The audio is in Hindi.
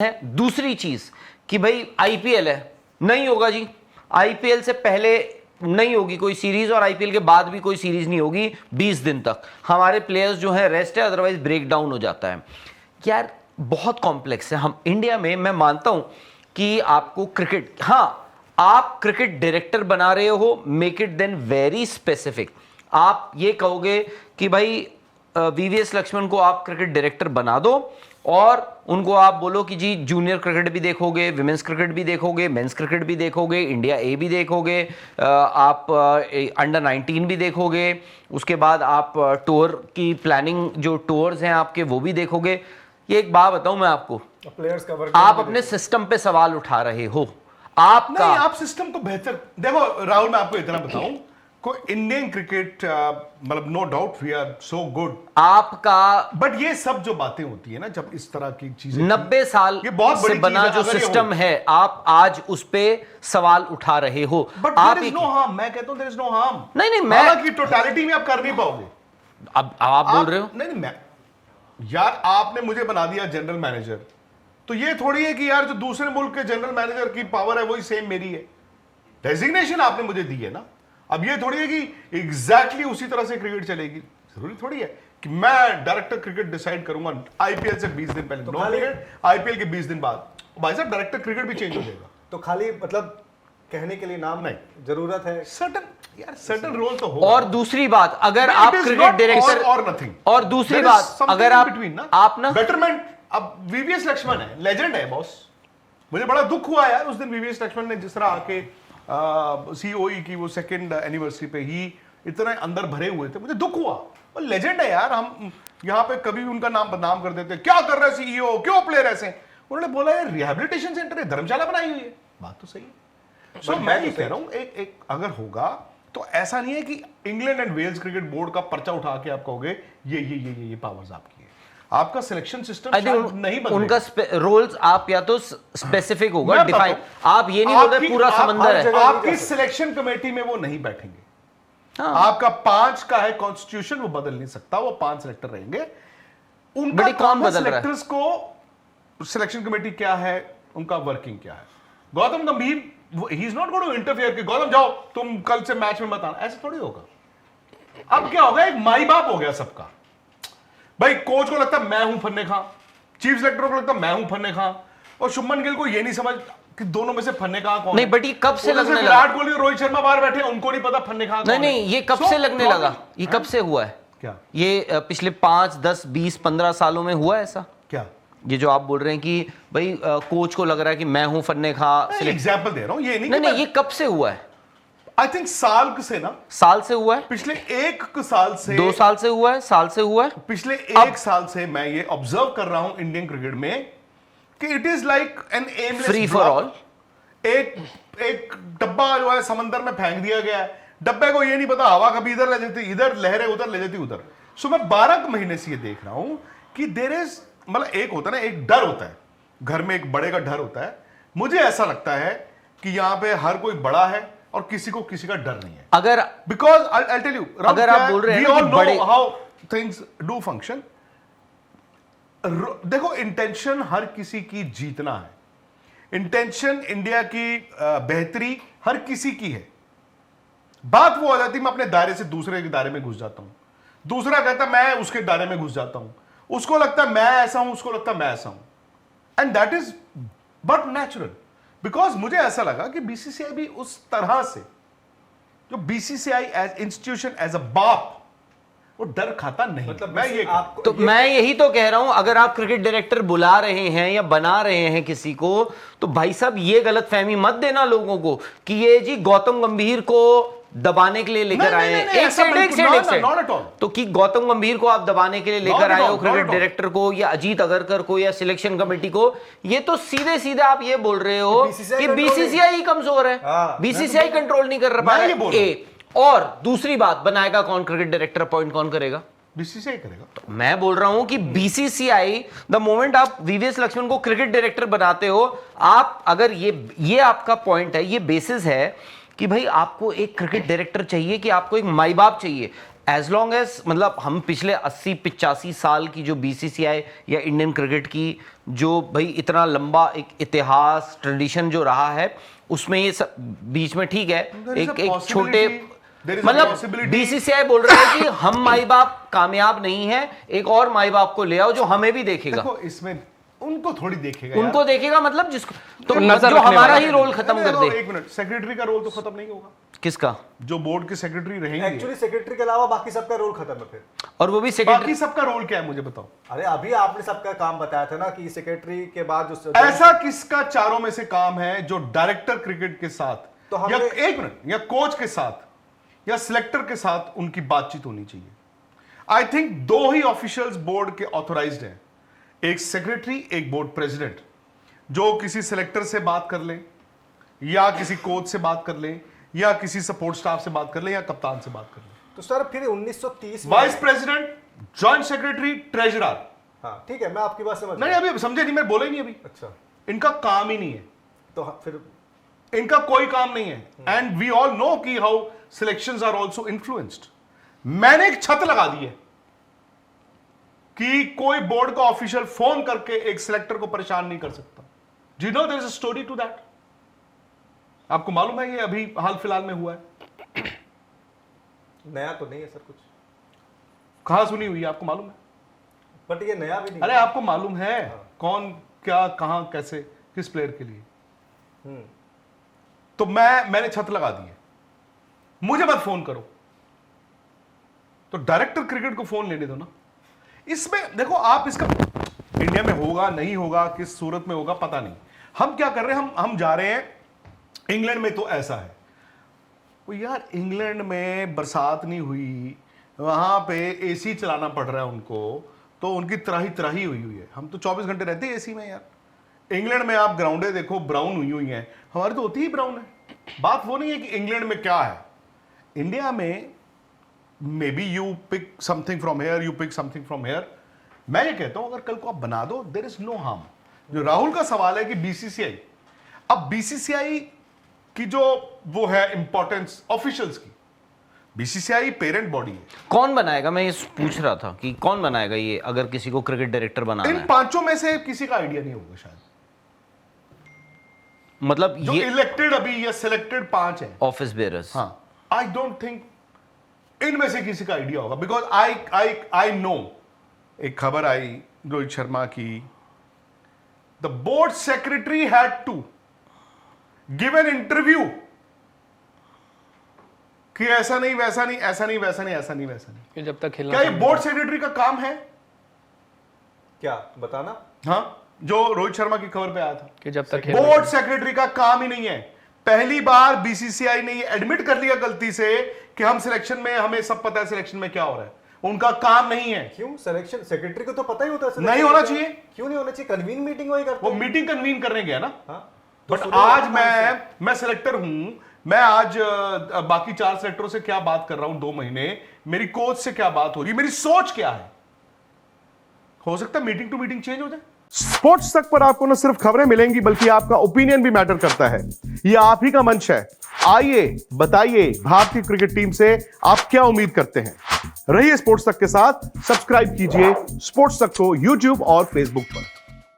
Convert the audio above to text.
है। दूसरी चीज कि भाई आईपीएल है, नहीं होगा जी, आईपीएल से पहले नहीं होगी कोई सीरीज और आईपीएल के बाद भी कोई सीरीज नहीं होगी 20 दिन तक। हमारे प्लेयर्स जो है रेस्ट है, अदरवाइज ब्रेक डाउन हो जाता है। यार बहुत कॉम्प्लेक्स है। हम इंडिया में, मैं मानता हूं कि आपको क्रिकेट, हाँ आप क्रिकेट डायरेक्टर बना रहे हो, make it then very specific. आप ये कहोगे कि भाई वीवीएस लक्ष्मण को आप क्रिकेट डायरेक्टर बना दो और उनको आप बोलो कि जी जूनियर क्रिकेट भी देखोगे, विमेंस क्रिकेट भी देखोगे, मेंस क्रिकेट भी देखोगे, इंडिया ए भी देखोगे, आप अंडर 19 भी देखोगे, उसके बाद आप टूर की प्लानिंग, जो टूर्स हैं आपके वो भी देखोगे। ये एक बात बताऊं मैं आपको, प्लेयर्स का वर्क आप अपने सिस्टम पे सवाल उठा रहे हो। आपका नहीं, आप सिस्टम को बेहतर देखो राहुल, मैं आपको इतना बताऊं, कोई इंडियन क्रिकेट मतलब no doubt we are so good, आपका बट ये सब जो बातें होती है ना, जब इस तरह की चीजें 90 साल ये बहुत से बड़ी बना चीज़ है, जो अगर ये सिस्टम हो। है, आप आज उस पे सवाल उठा रहे हो। बट आप देयर इज नो हार्म, मैं कहता हूं देयर इज नो हार्म। नहीं, मैं हालांकि टोटलिटी में आप कर नहीं पाओगे। अब आप बोल रहे हो नहीं, मैं यार, आपने मुझे बना दिया जनरल मैनेजर, तो ये थोड़ी है कि यार जो दूसरे मुल्क के जनरल मैनेजर की पावर है वही सेम मेरी है। डेजिग्नेशन आपने मुझे दी है ना, अब ये थोड़ी है कि एग्जैक्टली उसी तरह से क्रिकेट चलेगी। जरूरी थोड़ी है कि मैं डायरेक्टर क्रिकेट डिसाइड करूंगा आईपीएल से 20 दिन पहले, तो नो क्रिकेट आईपीएल के 20 दिन बाद। भाई साहब, डायरेक्टर क्रिकेट भी चेंज हो जाएगा। तो खाली मतलब कहने के लिए नाम नहीं, जरूरत है, सर्टन रोल तो होगा। और दूसरी बात, अगर It आप is cricket not director all or nothing. और दूसरी There is बात, something अगर in आप between, आप ना बेटरमेंट, अब वीवीएस लक्ष्मण है, लेजेंड है बॉस। मुझे बड़ा दुख हुआ यार उस दिन वीवीएस लक्ष्मण ने जिस तरह आके सीओई की वो सेकंड एनिवर्सरी पे ही इतना अंदर भरे हुए थे, मुझे दुख हुआ। और लेजेंड है यार, हम यहाँ पे कभी भी उनका नाम बदनाम कर देते, क्या कर रहे सीईओ, क्यों प्लेयर ऐसे। उन्होंने बोला यार रिहैबिलिटेशन सेंटर है, धर्मशाला बनाई हुई है, बात तो सही है। सो मैं ये कह रहा हूं, एक अगर होगा तो ऐसा नहीं है कि England and Wales cricket board का पर्चा उठा के आप कहोगे ये पावर्स आपकी है। आपका सिलेक्शन सिस्टम नहीं बदलेगा। उनका रोल्स आप या तो स्पेसिफिक होगा, मैं डिफाइन। बताता हूं, आप ये नहीं बोल रहे पूरा समंदर है। आपकी सिलेक्शन कमेटी में वो नहीं बैठेंगे। हाँ। आपका 5 का है कॉन्स्टिट्यूशन, वो बदल नहीं सकता, वो 5 सिलेक्टर रहेंगे। उनका बड़ी कौन बदल रहा है? सिलेक्टर्स को सिलेक्शन कमेटी क्या है, उनका वर्किंग क्या है। Gautam Gambhir he is not going to interfere कि गौतम जाओ तुम कल से मैच में मत आना, ऐसा थोड़ी होगा। अब क्या होगा, एक माई बाप हो गया सबका। भाई कोच को लगता है मैं हूं फन्ने खां, चीफ सेलेक्टर को लगता है मैं हूं फन्ने खां, और शुभमन गिल को ये नहीं समझ कि दोनों में से फन्ने खां कौन। नहीं, बट ये कब से लगने लगा? विराट कोहली और रोहित शर्मा बाहर बैठे, उनको नहीं पता फन्ने खां कौन है। नहीं, ये कब से लगने लगा? ये कब से हुआ है? क्या ये पिछले 5, 10, 20, 15 सालों में हुआ ऐसा? क्या ये जो आप बोल रहे हैं कि भाई कोच को लग रहा है कि मैं हूं फन्ने खां। एग्जाम्पल दे रहा हूं, ये नहीं, ये कब से हुआ है? आई थिंक साल से ना, साल से हुआ है? पिछले 1 साल से, 2 साल से हुआ है? साल से हुआ है? पिछले 1 साल से मैं ये ऑब्जर्व कर रहा हूं इंडियन क्रिकेट में कि it is like an aimless free for all. एक डब्बा जो है समंदर में फेंक दिया गया है, डब्बे को ये नहीं पता हवा कभी इधर ले जाती, इधर लहरें उधर ले जाती उधर। सो मैं 12 महीने से ये देख रहा हूं कि देयर इज, मतलब एक होता है ना, एक डर होता है घर में, एक बड़े का डर होता है। मुझे ऐसा लगता है कि यहां पे हर कोई बड़ा है और किसी को किसी का डर नहीं है। अगर बिकॉज आई टेल यू, अगर आप बोल रहे हैं कि बड़े हाउ थिंग्स डू फंक्शन। देखो, इंटेंशन हर किसी की जीतना है, इंटेंशन इंडिया की बेहतरी हर किसी की है। बात वो आ जाती है मैं अपने दायरे से दूसरे के दायरे में घुस जाता हूं, दूसरा कहता है मैं उसके दायरे में घुस जाता हूं, उसको लगता है मैं ऐसा हूं, उसको लगता है मैं ऐसा हूं, and that is but natural. Because मुझे ऐसा लगा कि बीसीसीआई भी उस तरह से, जो BCCI as institution, as a बाप, वो डर खाता नहीं। मतलब मैं ये तो मैं यही तो कह रहा हूं, अगर आप क्रिकेट डायरेक्टर बुला रहे हैं या बना रहे हैं किसी को, तो भाई साहब ये गलतफहमी मत देना लोगों को कि ये जी गौतम गंभीर को दबाने के लिए लेकर आए हैं। एक सेकंड, तो कि गौतम गंभीर को आप दबाने के लिए लेकर आए हो क्रिकेट डायरेक्टर को, या अजीत अगरकर को, या सिलेक्शन कमेटी को, ये तो सीधे सीधे आप ये बोल रहे हो कि बीसीसीआई ही कमजोर है, बीसीसीआई कंट्रोल नहीं कर पा रहा है। और दूसरी बात, बनाएगा कौन क्रिकेट डायरेक्टर, अपॉइंट कौन करेगा? बीसीसीआई करेगा। तो मैं बोल रहा हूं कि बीसीसीआई, द मोमेंट आप वीवीएस लक्ष्मण को क्रिकेट डायरेक्टर बनाते हो, आप अगर ये आपका पॉइंट है, ये बेसिस है कि भाई आपको एक क्रिकेट डायरेक्टर चाहिए, कि आपको एक माई बाप चाहिए। एज लॉन्ग एज मतलब हम पिछले 80-85 साल की जो बीसीसीआई या इंडियन क्रिकेट की जो भाई इतना लंबा एक इतिहास ट्रेडिशन जो रहा है, उसमें ये सब बीच में ठीक है एक छोटे मतलब बीसीसीआई बोल रहा है कि हम माई बाप कामयाब नहीं है, एक और माई बाप को ले आओ जो हमें भी देखेगा। देखो इसमें उनको थोड़ी देखेगा, उनको देखेगा मतलब जिसको तो नजर जो रखने हमारा वाला ही रोल खत्म कर दे। एक मिनट, सेक्रेटरी का रोल तो खत्म नहीं होगा। किसका? जो बोर्ड के सेक्रेटरी रहेंगे, एक्चुअली सेक्रेटरी के अलावा बाकी सबका रोल खत्म है फिर। और वो भी सेक्रेटरी। बाकी सबका रोल क्या है मुझे बताओ। अरे अभी आपने सबका काम बताया था ना कि सेक्रेटरी के बाद जो ऐसा किसका चारों में से काम है जो डायरेक्टर क्रिकेट के साथ तो या एक मिनट या कोच के साथ या सिलेक्टर के साथ उनकी बातचीत होनी चाहिए। आई थिंक दो ही ऑफिशियल्स बोर्ड के ऑथोराइज्ड हैं, एक सेक्रेटरी एक बोर्ड प्रेसिडेंट, जो किसी सिलेक्टर से बात कर ले या किसी कोच से बात कर ले या किसी सपोर्ट स्टाफ से बात कर ले या कप्तान से बात कर ले। तो सर फिर 1930 में vice president, joint secretary, treasurer. हाँ ठीक है, मैं आपकी बात समझ नहीं गया। अभी समझे नहीं, मैं बोला ही नहीं अभी। अच्छा, इनका काम ही नहीं है, तो फिर इनका कोई काम नहीं है। एंड वी ऑल नो कि how selections are also influenced. मैंने एक छत लगा दी है कि कोई बोर्ड का ऑफिशियल फोन करके एक सिलेक्टर को परेशान नहीं कर सकता। You know there is a story to that. आपको मालूम है ये अभी हाल फिलहाल में हुआ है। नया तो नहीं है सर कुछ, कहां सुनी हुई है आपको मालूम है? बट ये नया भी नहीं अरे है। आपको मालूम है कौन क्या कहां कैसे किस प्लेयर के लिए? तो मैंने छत लगा दी है, मुझे मत फोन करो। तो डायरेक्टर क्रिकेट को फोन लेने दो ना। इसमें देखो आप इसका इंडिया में होगा नहीं होगा, किस सूरत में होगा पता नहीं। हम क्या कर रहे हैं, हम जा रहे हैं इंग्लैंड में तो ऐसा है। वो यार इंग्लैंड में बरसात नहीं हुई, वहां पे एसी चलाना पड़ रहा है उनको, तो उनकी त्राही हुई है। हम तो 24 घंटे रहते हैं एसी में यार। इंग्लैंड में आप ग्राउंडें देखो ब्राउन हुई हैं, हमारी तो होती ही ब्राउन है। बात वो नहीं है कि इंग्लैंड में क्या है, इंडिया में maybe you pick something from here, you pick something from here. मैं ये कहता हूं अगर कल को आप बना दो, देयर इज नो हार्म। जो राहुल का सवाल है कि बीसीसीआई, अब बीसीसीआई की जो वो है इंपॉर्टेंस ऑफिशियल्स की, बीसीसीआई पेरेंट बॉडी है। कौन बनाएगा, मैं ये पूछ रहा था कि कौन बनाएगा ये, अगर किसी को क्रिकेट डायरेक्टर बनाना इन है? पांचों में से किसी का आइडिया नहीं होगा शायद। मतलब जो ये इलेक्टेड अभी या सिलेक्टेड 5 है ऑफिस बेयरर्स। हाँ, आई डोंट थिंक इनमें से किसी का आइडिया होगा। बिकॉज आई नो, एक खबर आई रोहित शर्मा की, the board secretary had to give an interview कि ऐसा नहीं वैसा नहीं, ऐसा नहीं वैसा नहीं, ऐसा नहीं वैसा नहीं। कि जब तक खेलना क्या ये बोर्ड सेक्रेटरी का काम है? क्या बताना? हाँ, जो रोहित शर्मा की खबर पे आया था कि जब तक खेलना बोर्ड सेक्रेटरी का काम ही नहीं है। पहली बार बीसीसीआई ने ये एडमिट कर लिया गलती से कि हम सिलेक्शन में, हमें सब पता है सिलेक्शन में क्या हो रहा है। उनका काम नहीं है। क्यों? सिलेक्शन सेक्रेटरी को तो पता ही होता है। नहीं होना चाहिए। क्यों नहीं होना चाहिए? कन्वीन मीटिंग वही करते वो हैं। मीटिंग कन्वीन करने गया ना। हाँ, तो बट सुनो आज आप नाम मैं सिलेक्टर हूं, मैं आज बाकी 4 सिलेक्टरों से क्या बात कर रहा हूं 2 महीने, मेरी कोच से क्या बात हो रही है, मेरी सोच क्या है। हो सकता है मीटिंग टू मीटिंग चेंज हो जाए। स्पोर्ट्स तक पर आपको न सिर्फ खबरें मिलेंगी बल्कि आपका ओपिनियन भी मैटर करता है। यह आप ही का मंच है। आइए बताइए भारतीय क्रिकेट टीम से आप क्या उम्मीद करते हैं। रहिए स्पोर्ट्स तक के साथ, सब्सक्राइब कीजिए स्पोर्ट्स तक को यूट्यूब और फेसबुक पर।